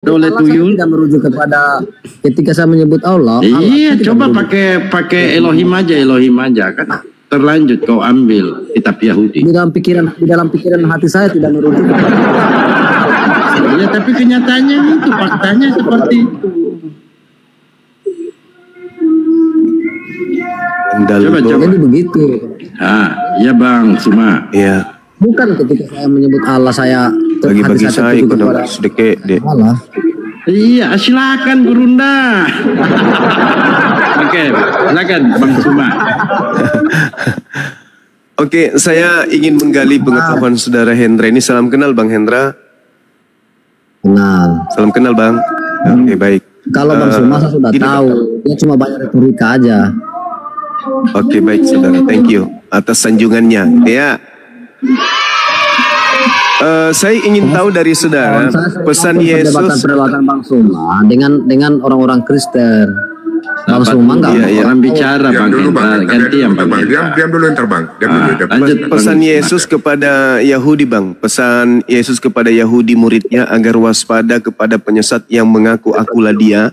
oleh tuyul. Tidak merujuk kepada ketika saya menyebut Allah. Iya, coba pakai Elohim aja kan terlanjut kau ambil kitab Yahudi. Di dalam pikiran hati saya tidak merujuk kepada Iya, tapi kenyataannya itu faktanya seperti itu. Coba. Jadi begitu. Ya Bang Suma. Iya. Bukan ketika saya menyebut Allah saya bagi-bagi saya ikut sedikit deh. Allah. Iya, silakan Gurunda. Oke, silakan Bang Suma. Oke, saya ingin menggali pengetahuan Saudara Hendra ini. Salam kenal Bang Hendra. Kenal. Salam kenal Bang. Oke, baik. Kalau Bang Suma saya sudah tahu, dia cuma banyak retorika aja. Oke, baik Saudara. Thank you atas sanjungannya. Ya. Saya ingin tahu dari Saudara pesan Yesus. Perdebatan Bang Suma dengan orang-orang Kristen. Bang Suma enggak orang bicara Bang Hendra, gantian Bang. Diam dulu ntar Bang. Lanjut pesan Yesus kepada Yahudi Bang. Pesan Yesus kepada Yahudi muridnya agar waspada kepada penyesat yang mengaku akulah dia.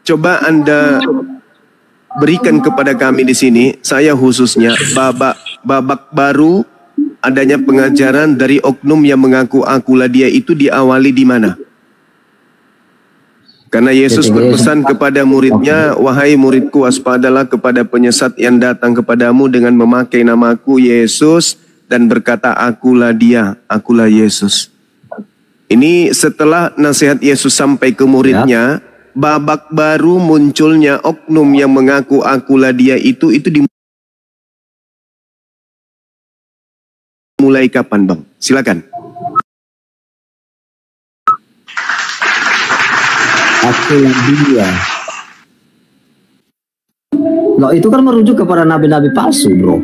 Coba Anda berikan kepada kami di sini, saya khususnya babak baru adanya pengajaran dari oknum yang mengaku akulah dia itu diawali di mana? Karena Yesus berpesan kepada muridnya, wahai muridku waspadalah kepada penyesat yang datang kepadamu dengan memakai namaku Yesus dan berkata akulah dia, akulah Yesus. Ini setelah nasihat Yesus sampai ke muridnya, babak baru munculnya oknum yang mengaku akulah dia itu dimulai kapan Bang? Silakan. Akulah dia. Loh, itu kan merujuk kepada nabi-nabi palsu, bro.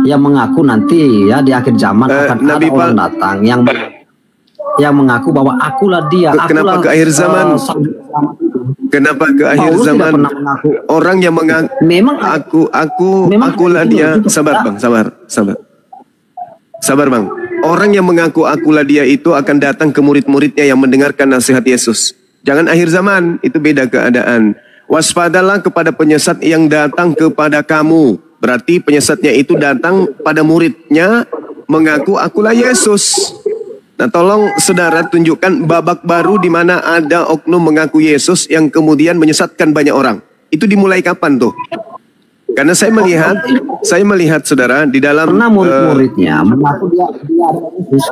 Yang mengaku nanti ya di akhir zaman akan ada orang datang yang mengaku bahwa akulah dia. Kenapa ke akhir zaman? Kenapa ke akhir zaman orang yang mengaku memang akulah dia? Sabar Bang, sabar Bang. Orang yang mengaku akulah dia itu akan datang ke murid-muridnya yang mendengarkan nasihat Yesus. Jangan akhir zaman, itu beda keadaan. Waspadalah kepada penyesat yang datang kepada kamu. Berarti penyesatnya itu datang pada muridnya mengaku akulah Yesus. Nah, tolong saudara tunjukkan babak baru di mana ada oknum mengaku Yesus yang kemudian menyesatkan banyak orang. Itu dimulai kapan tuh? Karena saya melihat saudara di dalam murid-muridnya mengaku dia adalah Yesus.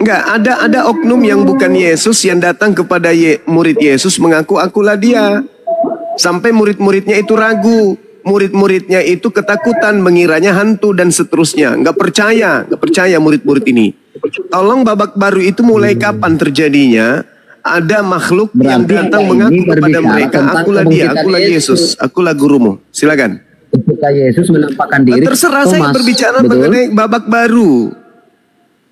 Enggak, ada oknum yang bukan Yesus yang datang kepada murid Yesus mengaku akulah dia. Sampai murid-muridnya itu ragu. Murid-muridnya itu ketakutan, mengiranya hantu dan seterusnya. Enggak percaya murid-murid ini. Tolong babak baru itu mulai kapan terjadinya? Ada makhluk yang datang mengaku kepada mereka, akulah dia, akulah Yesus, akulah gurumu. Silakan. Ketika Yesus menampakkan diri. Terserah saya berbicara mengenai babak baru.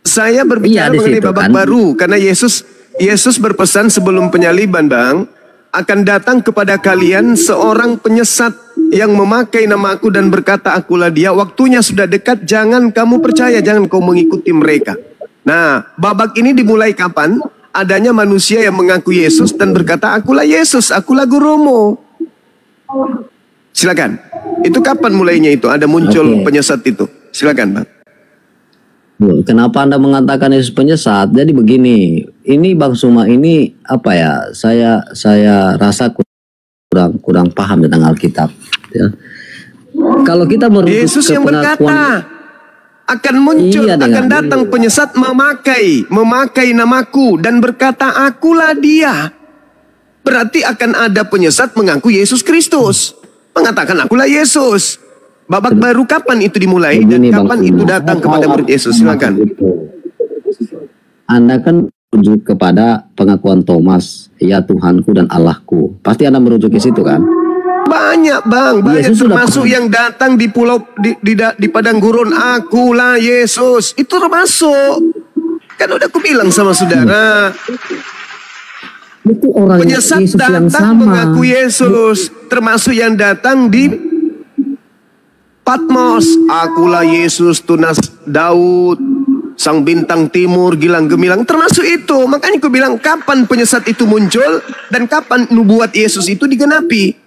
Saya berbicara mengenai babak baru karena Yesus berpesan sebelum penyaliban Bang, akan datang kepada kalian seorang penyesat yang memakai namaku dan berkata akulah dia. Waktunya sudah dekat, jangan kamu percaya, jangan kau mengikuti mereka. Nah, babak ini dimulai kapan? Adanya manusia yang mengaku Yesus dan berkata akulah Yesus, akulah gurumu. Silakan. Itu kapan mulainya itu? Ada muncul penyesat itu. Silakan Bang. Kenapa Anda mengatakan Yesus penyesat? Jadi begini, ini Bang Suma ini apa ya? Saya rasa kurang paham tentang Alkitab. Ya. Kalau kita merujuk Yesus yang berkata akan muncul, akan datang penyesat memakai namaku dan berkata akulah dia. Berarti akan ada penyesat mengaku Yesus Kristus, mengatakan akulah Yesus. Babak baru kapan itu dimulai dan kapan itu datang kepada murid Yesus? Silakan. Anda kan merujuk kepada pengakuan Thomas, ya Tuhanku dan Allahku. Pasti Anda merujuk ke situ kan? Banyak Bang, banyak termasuk yang datang di pulau di padang gurun, akulah Yesus. Itu termasuk. Kan udah aku bilang sama saudara. Itu orang penyesat Yesus datang yang sama. mengaku Yesus, termasuk yang datang di Patmos, akulah Yesus tunas Daud. sang bintang timur, gilang gemilang, termasuk itu. Makanya aku bilang kapan penyesat itu muncul dan kapan nubuat Yesus itu digenapi.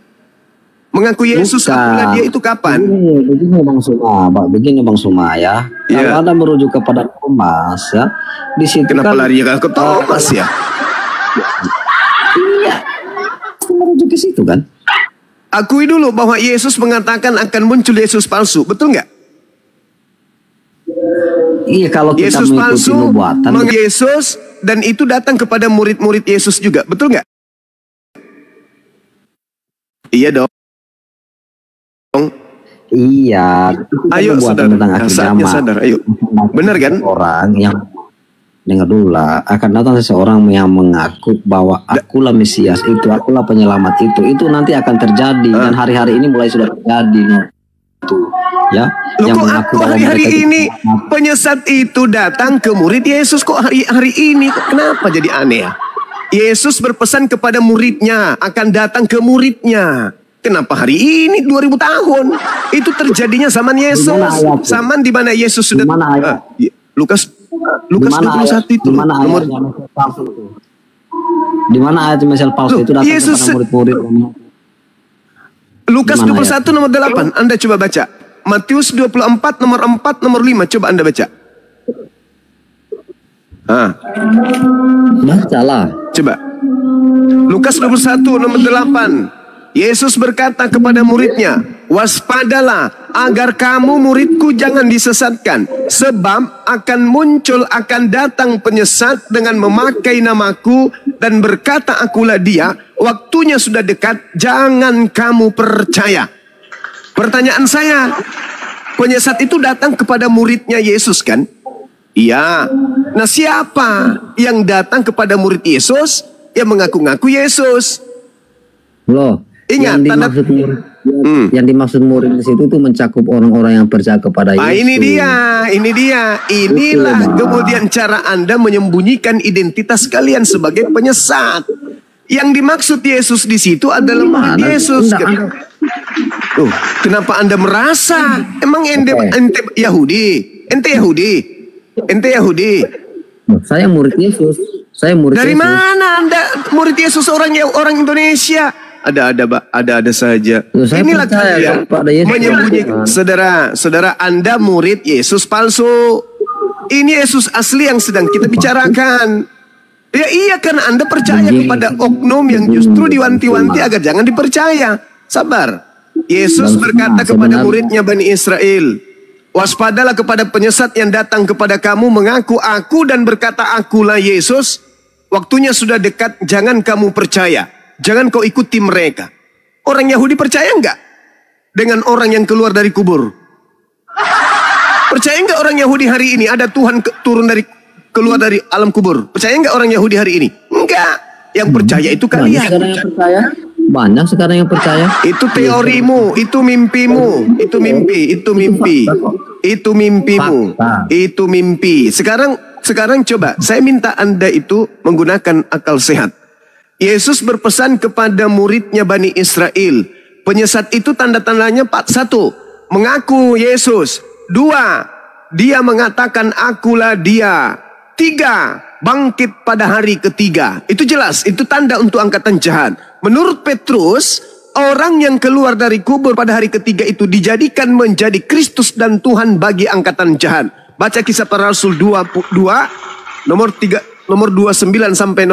Mengaku Yesus akulah dia itu kapan? Begini Bang Suma, begini Bang Suma ya. Kalau Anda merujuk kepada Thomas ya, di situ kenapa kan lari ke Thomas ya? Iya, merujuk ke situ kan. Akui dulu bahwa Yesus mengatakan akan muncul Yesus palsu, betul nggak? Iya, kalau kita Yesus mengikuti palsu, nubuatan, Yesus, dan itu datang kepada murid-murid Yesus juga, betul nggak? Iya dong. Iya, ayo saudara, tentang akhir zaman. sadar, ayo. Benar kan? Orang yang dengar dulu lah, akan datang seseorang yang mengaku bahwa akulah Mesias itu, akulah penyelamat itu nanti akan terjadi dan hari-hari ini mulai sudah terjadi. Itu ya. Loh, kok aku hari-hari ini penyesat itu datang ke murid Yesus, kok hari-hari ini kenapa jadi aneh ya? Yesus berpesan kepada muridnya akan datang ke muridnya. Kenapa hari ini 2000 tahun? Itu terjadinya zaman Yesus. Zaman di mana Yesus sudah Lukas 21 itu. Di mana ayat palsu itu? Di mana ayat Mesias palsu itu datang Yesus, kepada murid-murid? Lukas 21 nomor 8. Anda coba baca. Matius 24 nomor 4 nomor 5. Coba Anda baca. Bacalah. Coba. Lukas 21 nomor 8. Yesus berkata kepada muridnya, waspadalah agar kamu muridku jangan disesatkan. Sebab akan muncul, akan datang penyesat dengan memakai namaku dan berkata akulah dia. Waktunya sudah dekat, jangan kamu percaya. Pertanyaan saya, penyesat itu datang kepada muridnya Yesus kan? Iya. Nah, siapa yang datang kepada murid Yesus yang mengaku-ngaku Yesus? Loh, ingat, yang dimaksud murid di situ tuh mencakup orang-orang yang percaya kepada Yesus. Ini dia. Inilah kemudian cara Anda menyembunyikan identitas kalian sebagai penyesat. Yang dimaksud Yesus di situ adalah murid Yesus. Kenapa Anda merasa emang ente Yahudi? Ente Yahudi. Saya murid Yesus. Dari mana Anda murid Yesus orang Indonesia? Ada saja. Inilah kalian menyembunyikan. Saudara Anda murid Yesus palsu. Ini Yesus asli yang sedang kita bicarakan. Ya iya, karena Anda percaya kepada oknum yang justru diwanti-wanti agar jangan dipercaya. Sabar. Yesus berkata kepada muridnya Bani Israel, waspadalah kepada penyesat yang datang kepada kamu mengaku aku dan berkata akulah Yesus. Waktunya sudah dekat, jangan kamu percaya. Jangan kau ikuti mereka. Orang Yahudi percaya enggak dengan orang yang keluar dari kubur? Percaya enggak orang Yahudi hari ini ada Tuhan keluar dari alam kubur? Percaya enggak orang Yahudi hari ini? Enggak. Yang percaya itu kalian. Banyak sekarang yang percaya. Itu teorimu, itu mimpimu, itu mimpi. Sekarang coba, saya minta Anda itu menggunakan akal sehat. Yesus berpesan kepada muridnya Bani Israel. Penyesat itu tanda-tandanya 1. Mengaku Yesus. 2. Dia mengatakan akulah dia. 3. Bangkit pada hari ketiga. Itu jelas, itu tanda untuk angkatan jahat. Menurut Petrus, orang yang keluar dari kubur pada hari ketiga itu dijadikan menjadi Kristus dan Tuhan bagi angkatan jahat. Baca Kisah Para Rasul 22 nomor 29 sampai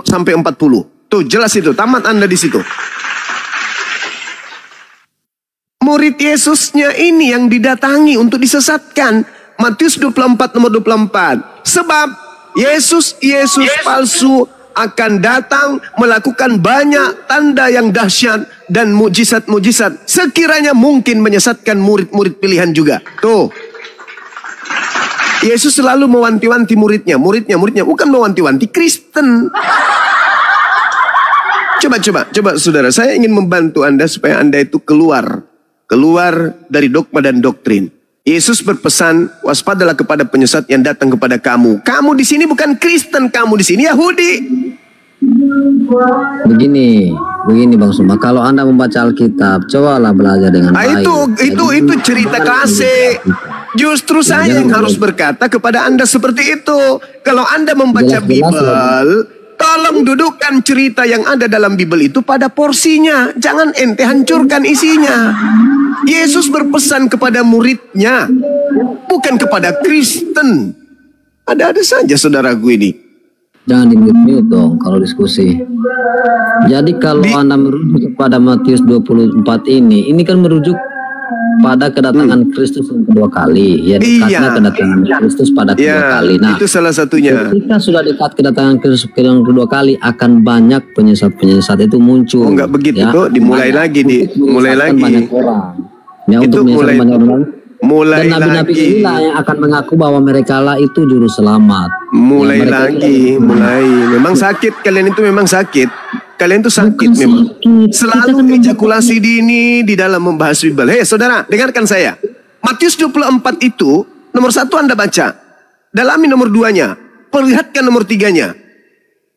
sampai 40. Tuh jelas itu, tamat Anda di situ. Murid Yesusnya ini yang didatangi untuk disesatkan. Matius 24 nomor 24. Sebab Yesus palsu akan datang melakukan banyak tanda yang dahsyat dan mujizat-mujizat. Sekiranya mungkin menyesatkan murid-murid pilihan juga. Tuh. Yesus selalu mewanti-wanti muridnya, bukan mewanti-wanti Kristen. Coba saudara, saya ingin membantu Anda supaya Anda itu keluar dari dogma dan doktrin. Yesus berpesan, waspadalah kepada penyesat yang datang kepada kamu. Kamu di sini bukan Kristen, kamu di sini Yahudi. Begini Bang Suma, kalau Anda membaca Alkitab, cobalah belajar dengan baik. Itu cerita klasik. Justru saya yang harus berkata kepada Anda seperti itu. Kalau Anda membaca Bible, tolong dudukkan cerita yang ada dalam Bible itu pada porsinya. Jangan ente hancurkan isinya. Yesus berpesan kepada muridnya, bukan kepada Kristen. Ada-ada saja saudaraku ini. Jangan di-mute dong kalau diskusi. Jadi kalau Anda merujuk kepada Matius 24 ini kan merujuk pada kedatangan Kristus yang kedua kali, ya dekatnya kedatangan Kristus pada kedua kali. Nah, itu salah satunya. Ketika sudah dekat kedatangan Kristus yang kedua kali, akan banyak penyesat-penyesat itu muncul. Oh, enggak begitu ya. tuh, dimulai lagi mulai lagi. Banyak orang. Ya, itu untuk mulai banyak orang. Mulai dan nabi-nabi lagi. inilah yang akan mengaku bahwa mereka lah itu juru selamat. Mulai ya, lagi, mulai. Memang sakit, kalian itu memang sakit. Kalian itu sakit memang. Selalu ejakulasi dini di dalam membahas Bible. Hei saudara, dengarkan saya. Matius 24 itu, nomor 1 Anda baca. Dalami nomor 2-nya. Perlihatkan nomor 3-nya.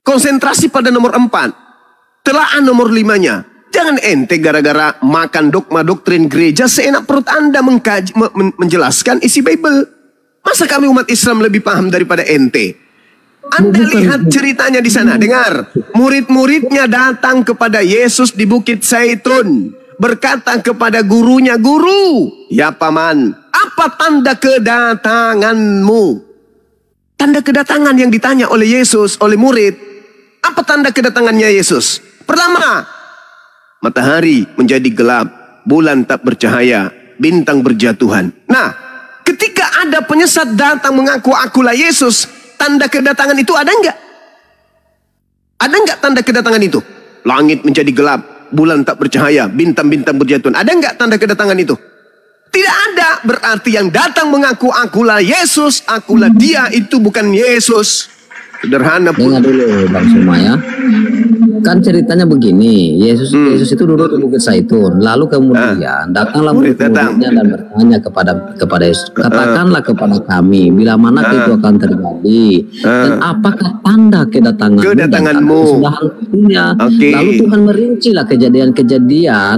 Konsentrasi pada nomor 4. Telaah nomor 5-nya. Jangan ente gara-gara makan dogma doktrin gereja seenak perut Anda menjelaskan isi Bible. Masa kami umat Islam lebih paham daripada ente? Anda lihat ceritanya di sana. Dengar, murid-muridnya datang kepada Yesus di Bukit Zaitun, berkata kepada gurunya, "Guru, ya paman, apa tanda kedatanganmu?" Tanda kedatangan yang ditanya oleh Yesus, oleh murid. Apa tanda kedatangannya Yesus? Pertama, matahari menjadi gelap, bulan tak bercahaya, bintang berjatuhan. Nah, ketika ada penyesat datang mengaku akulah Yesus, tanda kedatangan itu ada enggak? Ada enggak tanda kedatangan itu? Langit menjadi gelap, bulan tak bercahaya, bintang-bintang berjatuhan. Ada enggak tanda kedatangan itu? Tidak ada. Berarti yang datang mengaku akulah Yesus, akulah dia, itu bukan Yesus. Sederhana pun. Dengar dulu Bang Suma ya. Kan ceritanya begini, Yesus itu duduk di Bukit Zaitun, lalu kemudian datanglah murid-muridnya dan bertanya kepada Yesus, katakanlah kepada kami bila mana itu akan terjadi dan apakah tanda kedatanganmu dunia. Lalu Tuhan merincilah kejadian-kejadian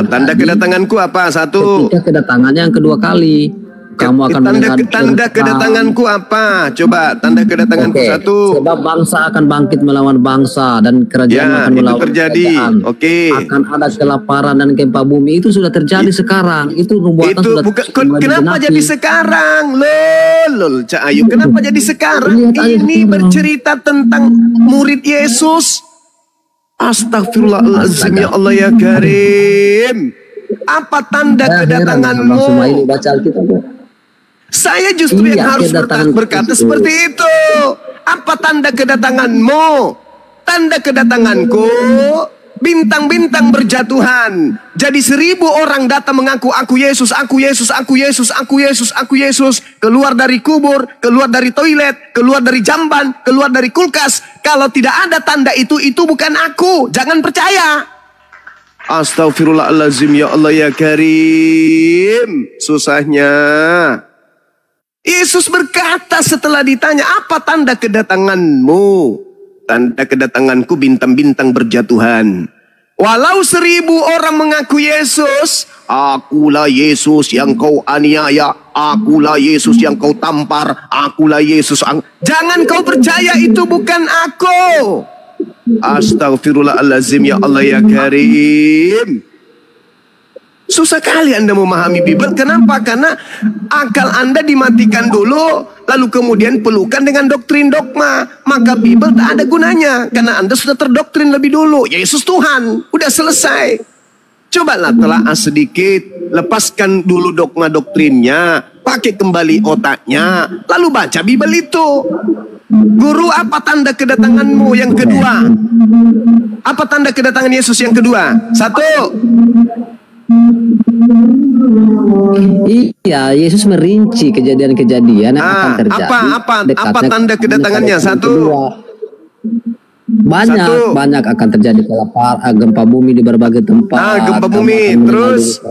tanda kedatanganku apa? Satu, ketika kedatangannya yang kedua kali. Kamu akan tanda kedatanganku apa? Coba tanda kedatanganku satu. Sebab bangsa akan bangkit melawan bangsa dan kerajaan akan melawan kerajaan. Akan ada kelaparan dan gempa bumi. Itu sudah terjadi sekarang. Itu nubuatan sudah kenapa jadi sekarang? Lol, Cak Ayu, kenapa jadi sekarang? Ini bercerita tentang murid Yesus. Astagfirullahaladzim, ya Allah ya Karim. Apa tanda kedatanganmu? Baca Alkitab. Saya justru yang harus berkata seperti itu. Apa tanda kedatanganmu? Tanda kedatanganku, bintang-bintang berjatuhan. Jadi 1000 orang datang mengaku aku Yesus, aku Yesus, aku Yesus, aku Yesus, aku Yesus. Keluar dari kubur, keluar dari toilet, keluar dari jamban, keluar dari kulkas. Kalau tidak ada tanda itu bukan aku. Jangan percaya. Astaghfirullahaladzim, ya Allah ya Karim. Susahnya. Yesus berkata setelah ditanya, apa tanda kedatanganmu? Tanda kedatanganku bintang-bintang berjatuhan. Walau 1000 orang mengaku Yesus, akulah Yesus yang kau aniaya, akulah Yesus yang kau tampar, akulah Yesus. Jangan kau percaya itu bukan aku. Astaghfirullahaladzim, ya Allah ya Karim. Susah kali Anda memahami Bible. Kenapa? Karena akal Anda dimatikan dulu, lalu kemudian pelukan dengan doktrin dogma. Maka Bible tak ada gunanya, karena Anda sudah terdoktrin lebih dulu. Yesus Tuhan, udah selesai. Cobalah telaah sedikit, lepaskan dulu dogma doktrinnya, pakai kembali otaknya, lalu baca Bible itu. Guru, apa tanda kedatanganmu yang kedua? Apa tanda kedatangan Yesus yang kedua? 1. Iya, Yesus merinci kejadian-kejadian yang akan terjadi. Apa tanda kedatangannya? 1. Banyak akan terjadi kelaparan, gempa bumi di berbagai tempat. Gempa bumi, terus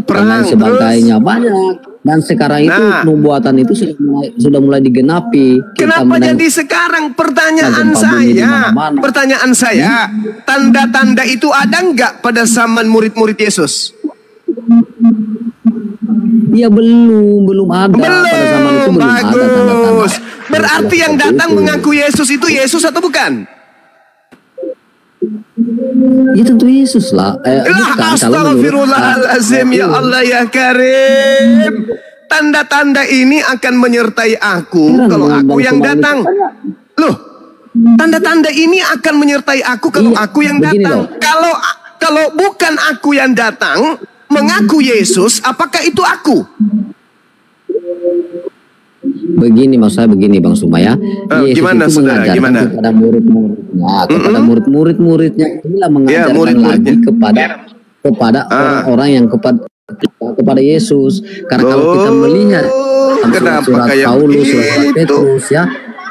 perang dan sebagainya, banyak. Dan sekarang itu nubuatan itu sudah mulai digenapi. Kenapa jadi sekarang? Pertanyaan saya, tanda-tanda itu ada enggak pada zaman murid-murid Yesus? Iya belum ada pada zaman itu belum ada tanda-tanda. Bagus. Berarti yang datang mengaku Yesus itu Yesus atau bukan? Ya tentu Yesus lah. Astagfirullahalazim, ya Allah ya Karim. Tanda-tanda ini akan menyertai aku kalau aku yang datang. Loh, tanda-tanda ini akan menyertai aku kalau aku yang datang. Kalau bukan aku yang datang mengaku Yesus, apakah itu aku? Begini, maksud saya begini Bang Sumaya. Yesus gimana, itu saudara? mengajarkan Gimana? kepada kepada murid-muridnya inilah mengajarkan lagi kepada orang-orang yang kepada Yesus. Karena kalau kita melihat surat Paulus, surat Petrus ya.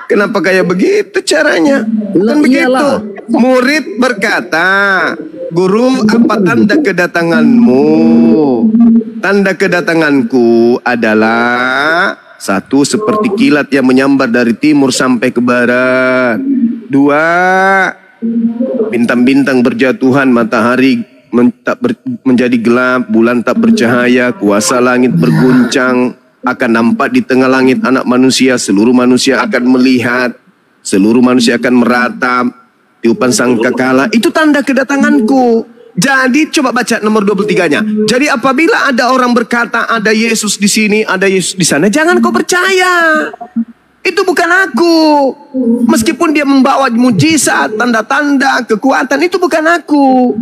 Kenapa kayak begitu caranya? Bukan begitu. Murid berkata, Guru, apa tanda kedatanganmu? Tanda kedatanganku adalah 1, seperti kilat yang menyambar dari timur sampai ke barat. 2, bintang-bintang berjatuhan, matahari menjadi gelap, bulan tak bercahaya, kuasa langit berguncang, akan nampak di tengah langit anak manusia, seluruh manusia akan melihat, seluruh manusia akan meratap, tiupan sangkakala. Itu tanda kedatanganku. Jadi coba baca nomor 23-nya. Jadi apabila ada orang berkata ada Yesus di sini, ada Yesus di sana, jangan kau percaya. Itu bukan aku. Meskipun dia membawa mujizat, tanda-tanda, kekuatan, itu bukan aku.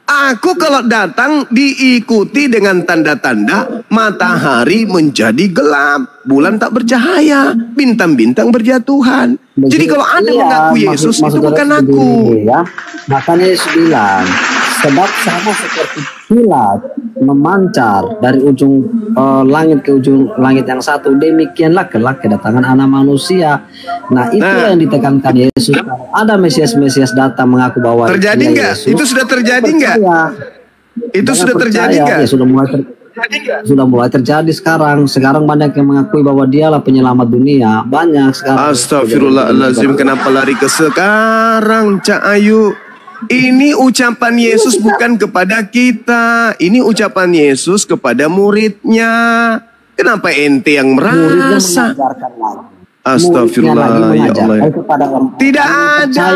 Aku kalau datang diikuti dengan tanda-tanda, matahari menjadi gelap, bulan tak bercahaya, bintang-bintang berjatuhan. Jadi kalau ada mengaku Yesus, itu bukan aku. Ya. Makanya Yesus bilang, sebab sama seperti kilat memancar dari ujung langit ke ujung langit yang satu, demikianlah kelak kedatangan anak manusia. Nah itu yang ditekankan Yesus. Ada Mesias datang mengaku bahwa terjadi nggak? Itu sudah terjadi nggak? Itu sudah terjadi nggak? Ya, sudah mulai terjadi sekarang. Sekarang banyak yang mengakui bahwa dialah penyelamat dunia. Banyak sekarang. Astagfirullahaladzim, kenapa lari ke sekarang, Cak Ayu? Ini ucapan Yesus bukan kepada kita. Ini ucapan Yesus kepada muridnya. Kenapa ente yang merasa? Astagfirullah, ya Allah. Tidak ada.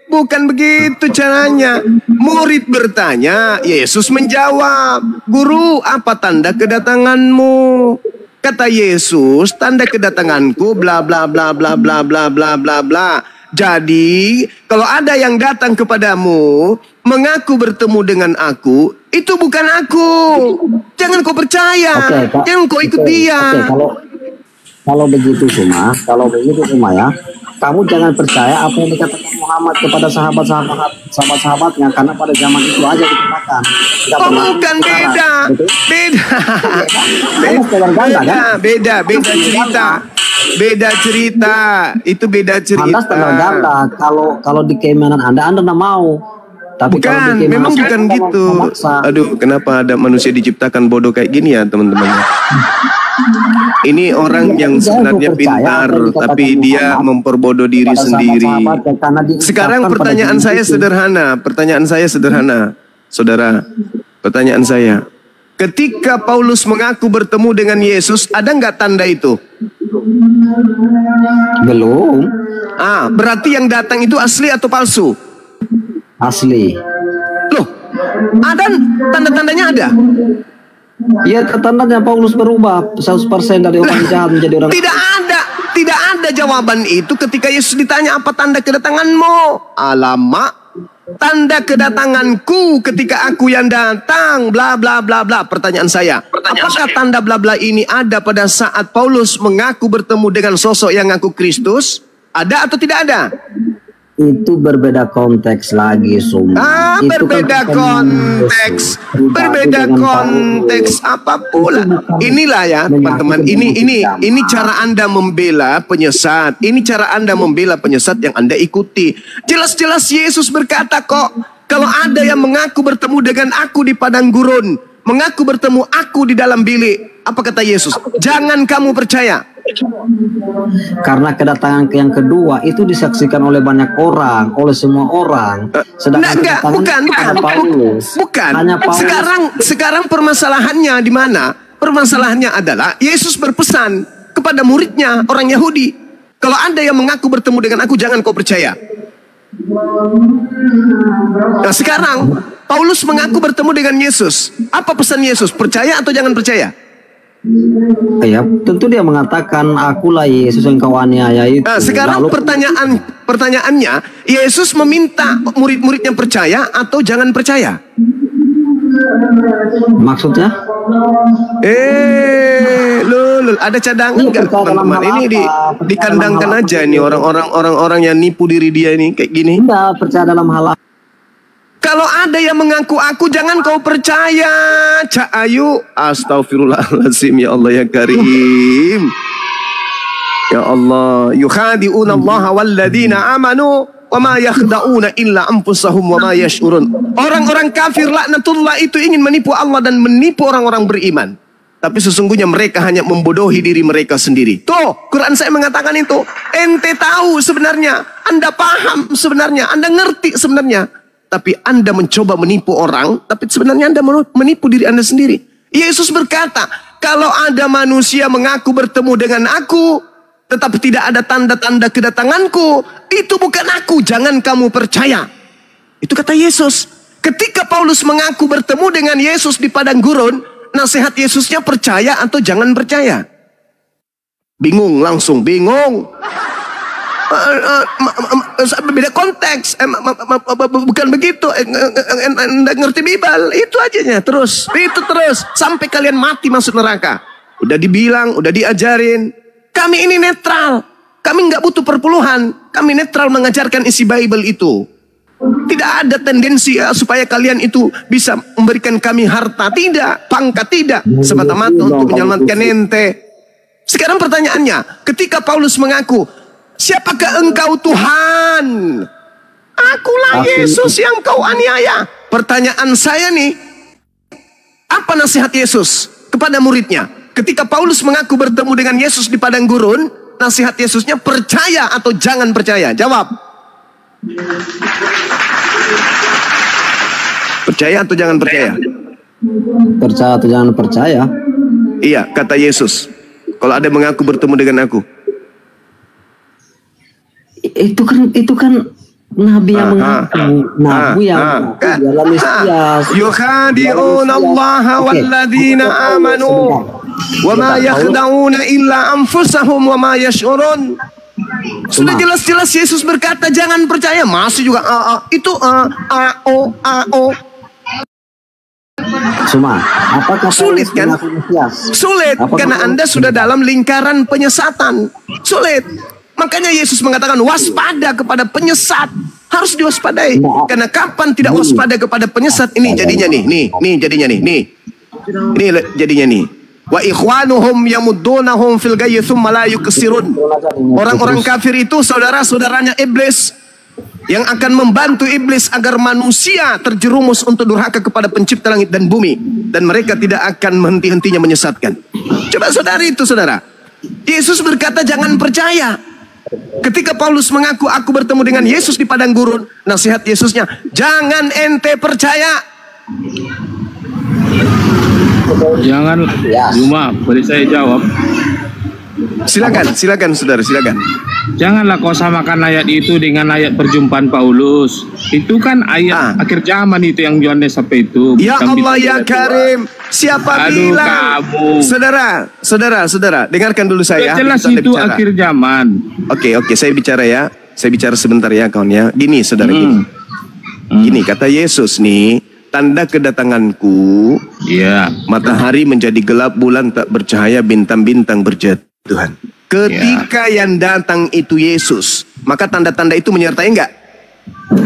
Bukan begitu caranya. Murid bertanya, Yesus menjawab, Guru, apa tanda kedatanganmu? Kata Yesus, tanda kedatanganku bla bla bla bla bla bla bla bla bla. Jadi, kalau ada yang datang kepadamu, mengaku bertemu dengan aku, itu bukan aku. Jangan kau percaya. Jangan kau ikut dia. Kalau begitu cuma ya, kamu jangan percaya apa yang dikatakan Muhammad kepada sahabat-sahabatnya, karena pada zaman itu aja dikatakan. Bukan, beda cerita. Beda cerita, itu beda cerita. Anda standar ganda. Kalau di keimanan Anda tidak mau. Tapi bukan, memang bukan gitu. Aduh, kenapa ada manusia diciptakan bodoh kayak gini ya, teman-teman? Ini orang yang sebenarnya pintar, tapi dia memperbodoh diri sendiri. Sekarang pertanyaan saya sederhana. Saudara. Pertanyaan saya. Ketika Paulus mengaku bertemu dengan Yesus, ada nggak tanda itu? Belum. Berarti yang datang itu asli atau palsu? Asli. Loh, ada tanda-tandanya ada? Iya, tandanya Paulus berubah 100% dari orang jahat menjadi orang. Tidak ada jawaban itu ketika Yesus ditanya apa tanda kedatanganmu. Alamak. Tanda kedatanganku ketika aku yang datang, bla bla bla bla. Pertanyaan saya, apakah tanda bla bla ini ada pada saat Paulus mengaku bertemu dengan sosok yang ngaku Kristus? Ada atau tidak ada? Itu berbeda konteks lagi, Suma. Berbeda konteks apa pula? Inilah ya, teman-teman. Ini cara Anda membela penyesat. Ini cara Anda membela penyesat yang Anda ikuti. Jelas-jelas Yesus berkata kok, kalau ada yang mengaku bertemu dengan aku di padang gurun, mengaku bertemu aku di dalam bilik, apa kata Yesus? Jangan kamu percaya. Karena kedatangan yang kedua itu disaksikan oleh banyak orang, oleh semua orang. Bukan. Sekarang permasalahannya di mana? permasalahannya adalah Yesus berpesan kepada muridnya orang Yahudi, kalau ada yang mengaku bertemu dengan aku, jangan kau percaya. Nah sekarang Paulus mengaku bertemu dengan Yesus. Apa pesan Yesus? Percaya atau jangan percaya? Ya, tentu dia mengatakan akulah Yesus yang kau aniaya itu. Nah, sekarang pertanyaannya, Yesus meminta murid-muridnya percaya atau jangan percaya? Maksudnya? Lul, ada cadangan nggak teman-teman? Ini dikandangkan aja nih orang-orang yang nipu diri dia ini kayak gini. Tidak percaya dalam hal. Kalau ada yang mengaku aku, jangan kau percaya. Cak Ayu, astagfirullahaladzim, ya Allah ya Karim. Ya Allah, yukhadi'una Allah walladina amanu wa ma yakhda'una illa anfusahum wa ma yash'urun. Orang-orang kafir laknatullah itu ingin menipu Allah dan menipu orang-orang beriman. Tapi sesungguhnya mereka hanya membodohi diri mereka sendiri. Tuh, Quran saya mengatakan itu. Ente tahu sebenarnya, Anda paham sebenarnya, Anda ngerti sebenarnya. Tapi Anda mencoba menipu orang, tapi sebenarnya Anda menipu diri Anda sendiri. Yesus berkata, kalau ada manusia mengaku bertemu dengan aku, tetapi tidak ada tanda-tanda kedatanganku, itu bukan aku, jangan kamu percaya. Itu kata Yesus. Ketika Paulus mengaku bertemu dengan Yesus di padang gurun, nasihat Yesusnya percaya atau jangan percaya? Bingung, langsung bingung. Beda konteks, bukan begitu. Anda ngerti Bible, itu aja terus, sampai kalian mati masuk neraka. Udah dibilang, udah diajarin. Kami ini netral, kami nggak butuh perpuluhan, kami netral mengajarkan isi Bible itu. Tidak ada tendensi supaya kalian itu bisa memberikan kami harta, tidak, pangkat, tidak, semata-mata untuk menyelamatkan ente. Sekarang pertanyaannya, ketika Paulus mengaku, siapakah engkau Tuhan? Akulah Yesus yang kau aniaya. Pertanyaan saya nih, apa nasihat Yesus kepada muridnya? Ketika Paulus mengaku bertemu dengan Yesus di padang gurun, nasihat Yesusnya percaya atau jangan percaya? Jawab. Percaya atau jangan percaya? Percaya atau jangan percaya? Iya, kata Yesus. Kalau ada mengaku bertemu dengan aku. Itu kan nabi yang mengaku, nabi yang dalam Mesias. Yukhadi'una Allah walladzina amanu wa ma yakhda'una illa anfusahum wa ma yash'urun. Sudah jelas-jelas Yesus berkata jangan percaya, masih juga itu Cuma, apakah sulit kan? Sulit karena Anda sudah dalam lingkaran penyesatan. Sulit. Makanya Yesus mengatakan waspada kepada penyesat. Harus diwaspadai. Karena kapan tidak waspada kepada penyesat, ini jadinya nih jadinya nih. Wa ikhwanuhum yamuddunahum fil ghayyi tsumma la yuksirun. Orang-orang kafir itu saudara-saudaranya iblis yang akan membantu iblis agar manusia terjerumus untuk durhaka kepada pencipta langit dan bumi, dan mereka tidak akan henti-hentinya menyesatkan. Coba saudari itu, saudara. Yesus berkata jangan percaya. Ketika Paulus mengaku aku bertemu dengan Yesus di padang gurun, nasihat Yesusnya jangan ente percaya. Jangan, Juma, boleh saya jawab? Silakan saudara, silakan. Janganlah kau samakan ayat itu dengan ayat perjumpaan Paulus. Itu kan ayat akhir zaman itu yang Yohanes sampai itu. Ya Allah ya Karim, siapa bilang? Kamu. Saudara, dengarkan dulu saya. Jelas itu bicara. Akhir zaman. Oke, saya bicara ya. Saya bicara sebentar ya kawan ya. Gini saudara, gini kata Yesus nih. Tanda kedatanganku, matahari menjadi gelap, bulan tak bercahaya, bintang-bintang berjatuhan. Ketika yang datang itu Yesus, maka tanda-tanda itu menyertai enggak?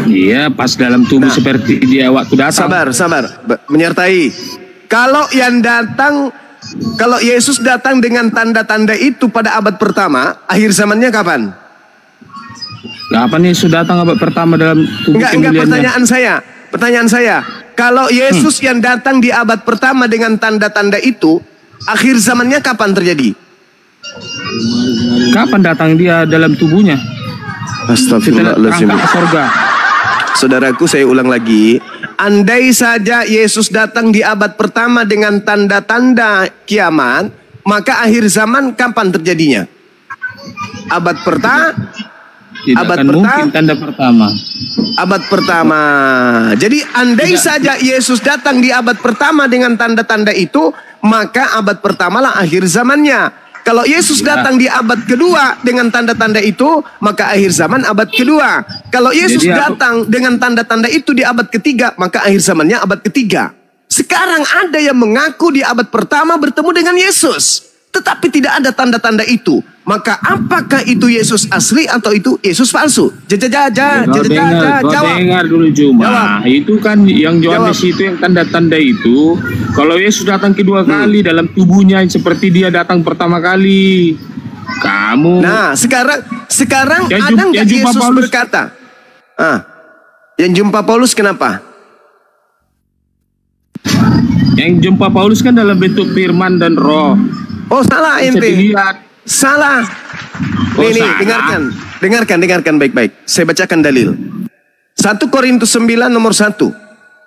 Iya, pas dalam tubuh seperti dia waktu datang. Sabar, menyertai. Kalau yang datang, kalau Yesus datang dengan tanda-tanda itu pada abad pertama, akhir zamannya kapan? Kapan Yesus datang abad pertama dalam tubuh kemuliaannya? Pertanyaan saya, kalau Yesus yang datang di abad pertama dengan tanda-tanda itu, akhir zamannya kapan terjadi? Kapan datang dia dalam tubuhnya? Astagfirullahaladzim. Terangkat ke surga. Saudaraku, saya ulang lagi. Andai saja Yesus datang di abad pertama dengan tanda-tanda kiamat, maka akhir zaman kapan terjadinya? Abad pertama? Tidak Abad akan mungkin tanda pertama. Abad pertama. Jadi andai saja Yesus datang di abad pertama dengan tanda-tanda itu, maka abad pertamalah akhir zamannya. Kalau Yesus datang di abad kedua dengan tanda-tanda itu, maka akhir zaman abad kedua. Kalau Yesus datang dengan tanda-tanda itu di abad ketiga, maka akhir zamannya abad ketiga. Sekarang ada yang mengaku di abad pertama bertemu dengan Yesus, tetapi tidak ada tanda-tanda itu. Maka apakah itu Yesus asli atau itu Yesus palsu? Kau dengar dulu Juma. Itu kan yang Yohanes itu yang tanda-tanda itu. Kalau Yesus datang kedua kali dalam tubuhnya seperti dia datang pertama kali. Kamu. Nah, sekarang ada nggak Yesus Paulus berkata? Yang jumpa Paulus kenapa? Yang jumpa Paulus kan dalam bentuk firman dan roh. Oh, salah ente. Salah. Oh, Nih, salah. dengarkan baik-baik. Saya bacakan dalil. 1 Korintus 9 nomor 1.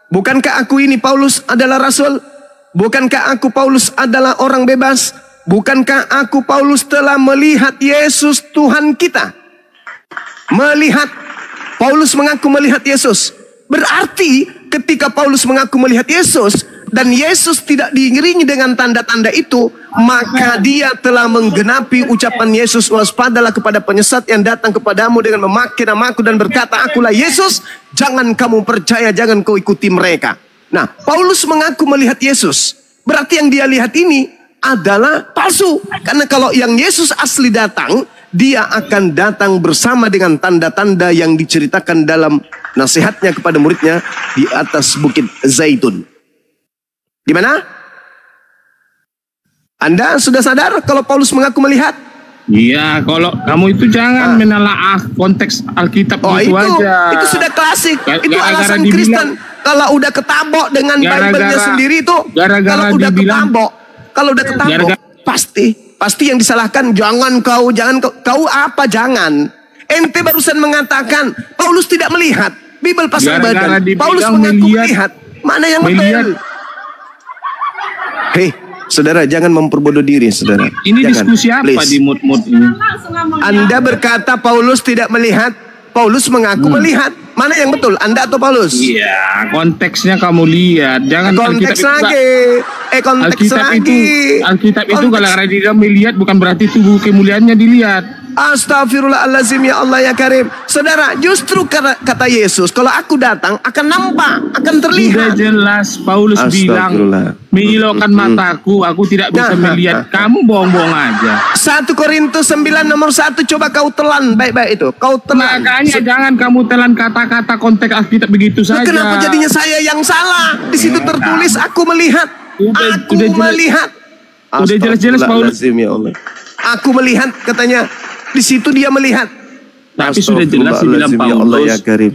Bukankah aku ini Paulus adalah rasul? Bukankah aku Paulus adalah orang bebas? Bukankah aku Paulus telah melihat Yesus Tuhan kita? Melihat. Paulus mengaku melihat Yesus. Berarti ketika Paulus mengaku melihat Yesus dan Yesus tidak diiringi dengan tanda-tanda itu, maka dia telah menggenapi ucapan Yesus, waspadalah kepada penyesat yang datang kepadamu dengan memakai namaku dan berkata, akulah Yesus, jangan kamu percaya, jangan kau ikuti mereka. Nah, Paulus mengaku melihat Yesus. Berarti yang dia lihat ini adalah palsu. Karena kalau yang Yesus asli datang, dia akan datang bersama dengan tanda-tanda yang diceritakan dalam nasihatnya kepada muridnya di atas bukit Zaitun. Gimana? Anda sudah sadar kalau Paulus mengaku melihat? Iya, kalau kamu itu jangan menelaah konteks Alkitab itu aja. Itu sudah klasik. Itu Gara-gara alasan Kristen. Kalau udah ketabok dengan Bible-nya sendiri itu, kalau udah ketabok, pasti yang disalahkan jangan kau apa jangan. Ente barusan mengatakan Paulus tidak melihat. Bible pasang badan. Paulus mengaku melihat. Mana yang betul? Hei, saudara, jangan memperbodoh diri, saudara. Ini jangan, diskusi apa please. di mood-mood ini? Anda berkata Paulus tidak melihat, Paulus mengaku melihat. Mana yang betul, Anda atau Paulus? Iya, konteksnya kamu lihat. Jangan konteks lagi. Konteks lagi. Alkitab itu kalau dia melihat bukan berarti tubuh kemuliaannya dilihat. Astagfirullahaladzim, ya Allah ya Karim. Saudara, justru kata Yesus, kalau aku datang akan nampak, akan terlihat. Sudah jelas Paulus bilang, menyilaukan mataku, aku tidak bisa melihat. Kamu bohong-bohong aja. 1 Korintus 9 nomor 1, coba kau telan baik-baik itu. Kau telan. Makanya jangan kamu telan kata-kata konteks Alkitab begitu saja. Kenapa jadinya saya yang salah? Di situ tertulis aku melihat. Aku melihat. Udah jelas-jelas Paulus. Ya Allah. Aku melihat katanya. Di situ dia melihat. Tapi sudah jelas dibilang Paulus, ya Karim.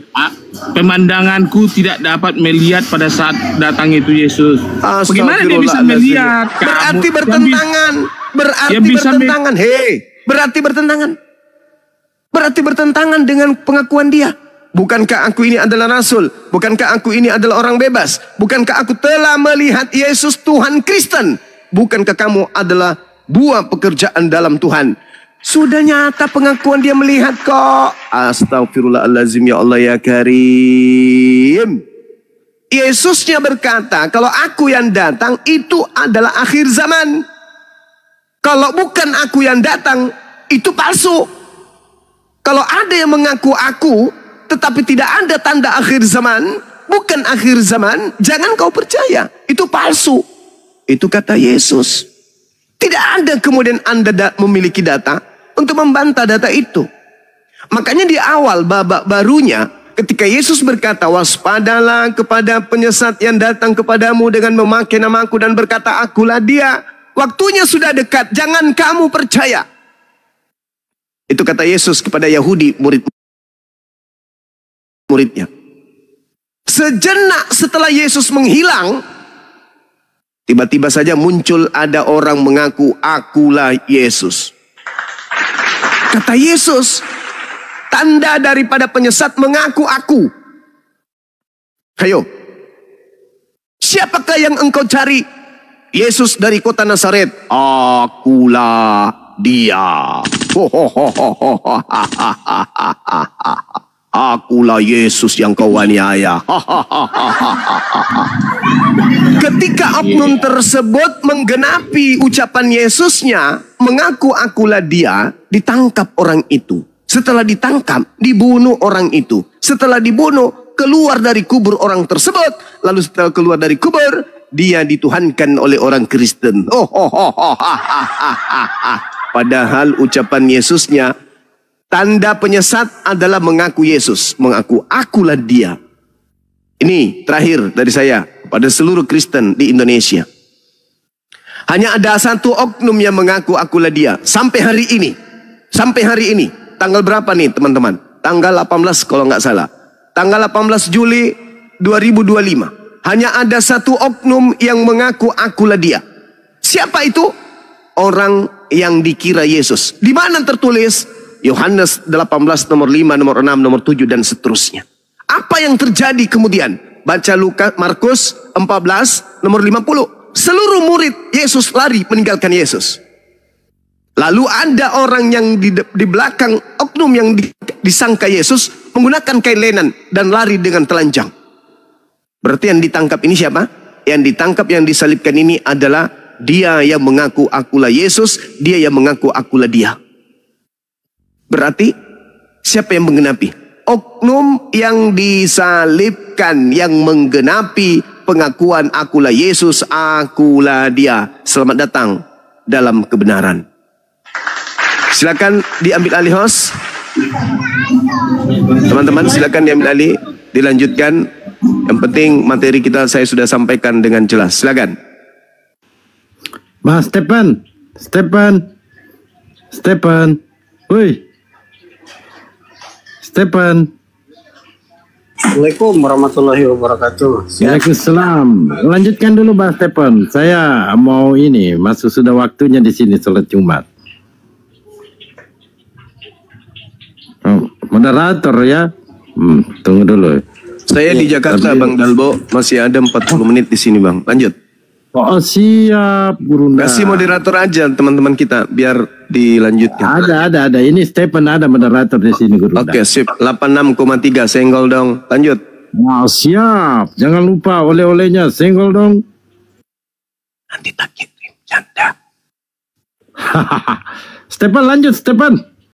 Pemandanganku tidak dapat melihat pada saat datang itu Yesus. Bagaimana dia bisa melihat? Berarti bertentangan. Berarti bertentangan. Berarti bertentangan dengan pengakuan dia. Bukankah aku ini adalah rasul? Bukankah aku ini adalah orang bebas? Bukankah aku telah melihat Yesus Tuhan Kristen? Bukankah kamu adalah buah pekerjaan dalam Tuhan? Sudah nyata pengakuan dia melihat kok. Astagfirullahaladzim, ya Allah ya Karim. Yesusnya berkata, kalau aku yang datang itu adalah akhir zaman. Kalau bukan aku yang datang, itu palsu. Kalau ada yang mengaku aku, tetapi tidak ada tanda akhir zaman, bukan akhir zaman, jangan kau percaya. Itu palsu. Itu kata Yesus. Tidak ada kemudian Anda memiliki data untuk membantah data itu. Makanya di awal babak barunya, ketika Yesus berkata, waspadalah kepada penyesat yang datang kepadamu dengan memakai namaku dan berkata, akulah dia. Waktunya sudah dekat, jangan kamu percaya. Itu kata Yesus kepada Yahudi, muridnya. Sejenak setelah Yesus menghilang, tiba-tiba saja muncul ada orang mengaku, akulah Yesus. Kata Yesus, tanda daripada penyesat mengaku aku. Hayo. Siapakah yang engkau cari? Yesus dari kota Nazaret. Akulah dia. Akulah Yesus yang kau aniaya. Ketika oknum tersebut menggenapi ucapan Yesusnya, mengaku akulah dia, ditangkap orang itu. Setelah ditangkap, dibunuh orang itu. Setelah dibunuh, keluar dari kubur orang tersebut. Lalu setelah keluar dari kubur, dia dituhankan oleh orang Kristen. Padahal ucapan Yesusnya, tanda penyesat adalah mengaku Yesus. Mengaku akulah dia. Ini terakhir dari saya pada seluruh Kristen di Indonesia. Hanya ada satu oknum yang mengaku akulah dia. Sampai hari ini. Sampai hari ini. Tanggal berapa nih teman-teman? Tanggal 18 kalau nggak salah. Tanggal 18 Juli 2025. Hanya ada satu oknum yang mengaku akulah dia. Siapa itu? Orang yang dikira Yesus. Di mana tertulis? Yohanes 18 nomor 5, nomor 6, nomor 7 dan seterusnya. Apa yang terjadi kemudian? Baca Markus 14 nomor 50. Seluruh murid Yesus lari meninggalkan Yesus. Lalu ada orang yang di belakang oknum yang disangka Yesus menggunakan kain lenan dan lari dengan telanjang. Berarti yang ditangkap ini siapa? Yang ditangkap, yang disalibkan ini adalah dia yang mengaku akulah Yesus, dia yang mengaku akulah dia. Berarti siapa yang menggenapi? Oknum yang disalibkan, yang menggenapi pengakuan akulah Yesus, akulah dia. Selamat datang dalam kebenaran. Silakan diambil alih host. Teman-teman silakan diambil alih, dilanjutkan. Yang penting materi kita saya sudah sampaikan dengan jelas. Silakan. Mas Stephen. Woi. Stephen. Assalamualaikum warahmatullahi wabarakatuh. Waalaikumsalam. Lanjutkan dulu Bang Stephen. Saya mau ini, masuk sudah waktunya di sini sholat Jumat. Oh, moderator ya. Tunggu dulu. Saya di Jakarta Bang Dalbo, masih ada 40 menit di sini Bang. Lanjut. Oh siap, Burunda. Kasih moderator aja teman-teman kita biar dilanjutkan. Ada. Ini Stephen ada moderator di sini Burunda. Oke, sip. 86,3 senggol dong. Lanjut. Nah, siap. Jangan lupa oleh-olehnya senggol dong. Nanti tak kirim canda. Stephen lanjut Stephen.